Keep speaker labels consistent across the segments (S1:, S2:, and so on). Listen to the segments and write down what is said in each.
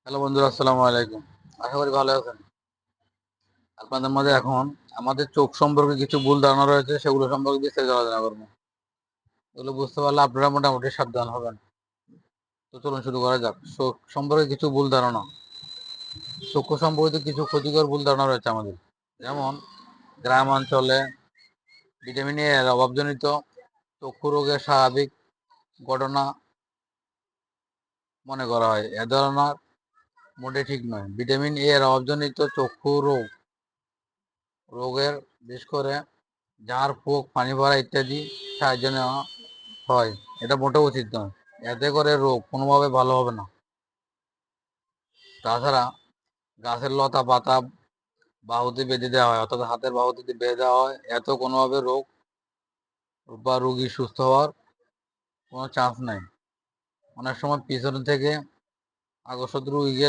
S1: Hello বন্ধুরা, আসসালামু আলাইকুম। আশা করি ভালো আছেন। আপনাদের মাঝে এখন আমাদের চোখ সম্পর্কে কিছু ভুল ধারণা রয়েছে, সেগুলো সম্পর্কে বিস্তারিত আলোচনা করবো। এগুলো বুঝতে পারলে আপনারা মোটামুটি সাবধান হবেন। তো চলুন শুরু করা যাক। চোখ সম্পর্কে কিছু ভুল ধারণা। চক্ষু সম্পর্কিত কিছু ক্ষতিকর ভুল ধারণা রয়েছে আমাদের। যেমন গ্রাম অঞ্চলে ভিটামিন এ এর অভাবজনিত চক্ষু রোগের স্বাভাবিক ঘটনা মনে করা হয়। এ ধারণা মোটেই ঠিক নয়। ভিটামিন এ এর অভাবজনিত চক্ষু রোগের বিশেষ করে ঝাড় ফুঁক, পানি পড়া ইত্যাদি সাহায্য নেওয়া হয়। এটা মোটেও উচিত নয়। এতে করে রোগ কোনোভাবে ভালো হবে না। তাছাড়া গাছের লতা পাতা বাহুতে বেঁধে দেওয়া হয়, অর্থাৎ হাতের বাহুতে বেঁধে দেওয়া হয়, এত কোনোভাবে রোগ বা রোগী সুস্থ হওয়ার কোনো চান্স নাই। অনেক সময় পিছন থেকে আকস্মাত রোগীকে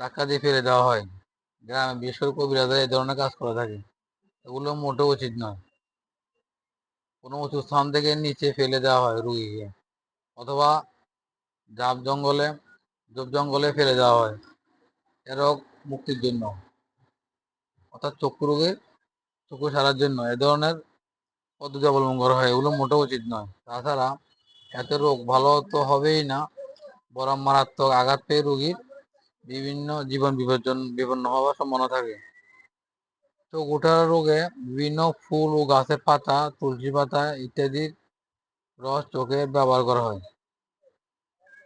S1: ধাক্কা দিয়ে ফেলে দেওয়া হয়। গ্রামে বিশেষ করে কবিরাজরা এই ধরনের কাজ করে থাকে। এগুলো মোটেও উচিত নয়। কোনো উঁচু স্থান থেকে নিচে ফেলে দেওয়া হয় রুগীকে, অথবা ঝাপ জঙ্গলে ঝোপ জঙ্গলে ফেলে দেওয়া হয় এ রোগ মুক্তির জন্য, অর্থাৎ চক্ষু রোগের চক্ষু সারার জন্য এ ধরনের পদ্ধতি অবলম্বন করা হয়। এগুলো মোটেও উচিত নয়। তাছাড়া এতে রোগ ভালো তো হবেই না, বরং মারাত্মক আঘাত পেয়ে রোগীর বিভিন্ন জীবন বিপন্ন হওয়ার সম্ভাবনা থাকে। চোখ ওঠার রোগে বিভিন্ন ফুল ও গাছের পাতা, তুলসী পাতা ইত্যাদির রস চোখে ব্যবহার করা হয়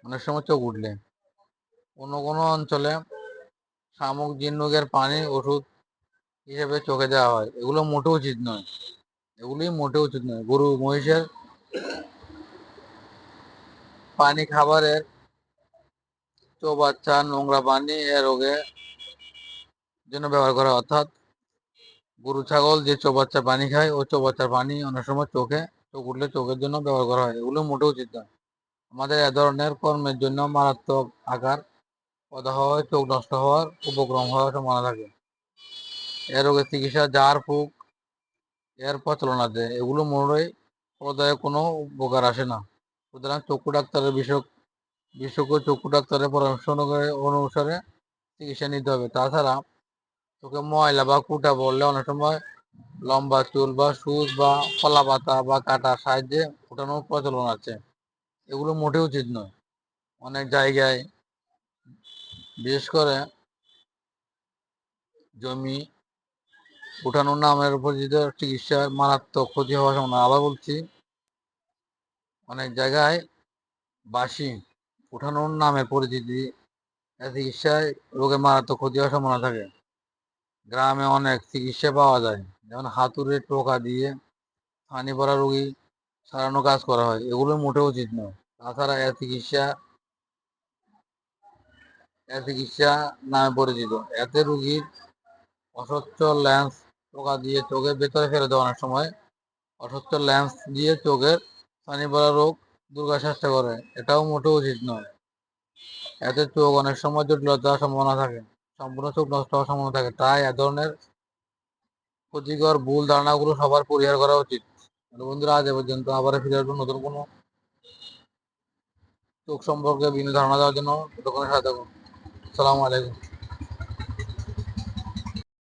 S1: অনেক সময় চোখ উঠলে। কোনো কোনো অঞ্চলে শামুক ঝিনুকের পানি ওষুধ হিসেবে চোখে দেওয়া হয়। এগুলো মোটেও উচিত নয়। এগুলি মোটেও উচিত নয়। গরু মহিষের পানি খাবারের চৌবাচ্চা, নোংরা পানি এ রোগের জন্য ব্যবহার করা হয়। অর্থাৎ গরু ছাগল যে চৌবাচ্চা পানি খায়, ওই চৌবাচ্চার পানি অনেক সময় চোখ উঠলে চোখের জন্য ব্যবহার করা হয়। এগুলো মোটেও উচিত নয়। আমাদের এ ধরনের কর্মের জন্য মারাত্মক আকার প্রদাহ হয়, চোখ নষ্ট হওয়ার উপক্রম হওয়ার সম্ভাবনা থাকে। এ রোগের চিকিৎসা ঝাড় ফুঁক এর প্রচলন আছে। এগুলো মোটেই পর্যায়ে কোনো উপকার আসে না। সুতরাং বিশেষজ্ঞ চক্ষু ডাক্তারের পরামর্শ অনুসারে চিকিৎসা নিতে হবে। তাছাড়া চোখে ময়লা বা কুটা পড়লে অনেক সময় লম্বা চুল বা সুচ বা কলা পাতা বা কাটার সাহায্যে উঠানোর প্রচলন আছে। এগুলো মোটেও উচিত নয়। অনেক জায়গায় বিশেষ করে জমি উঠানোর নামের পরিচিত চিকিৎসার মারাত্মক ক্ষতি হওয়ার সম্ভাবনা। আবার বলছি, অনেক জায়গায় বাঁশি উঠানোর নামে পরিচিতি চিকিৎসায় রোগের মারাত্মক ক্ষতি হওয়ার সম্ভাবনা থাকে। গ্রামে অনেক চিকিৎসা পাওয়া যায়, যেমন হাতুড়ে টোকা দিয়ে পানি পড়া রোগী সারানো কাজ করা হয়। এগুলো মোটেও উচিত নয়। তাছাড়া চিকিৎসা নামে পরিচিত, এতে রোগীর অস্বচ্ছ লেন্স টোকা দিয়ে চোখের ভেতরে ফেলে দেওয়া, অনেক সময় অস্বচ্ছ লেন্স দিয়ে চোখের পানি পড়া রোগ দূর করার চেষ্টা করে। এটাও মোটেও উচিত নয়। এতে চোখ অনেক সময় জটিলতার সম্ভাবনা থাকে, সম্পূর্ণ চোখ নষ্ট হওয়ার সম্ভাবনা থাকে। তাই এ ধরনের ক্ষতিকর ভুল ধারণাগুলো সবার পরিহার করা উচিত। বন্ধুরা, আজ এ পর্যন্ত। আবার ফিরে আসবো নতুন কোনো চোখ সম্পর্কে বিভিন্ন ধারণা দেওয়ার জন্য। ততক্ষণে সাথে থাকুন। আসসালামু আলাইকুম।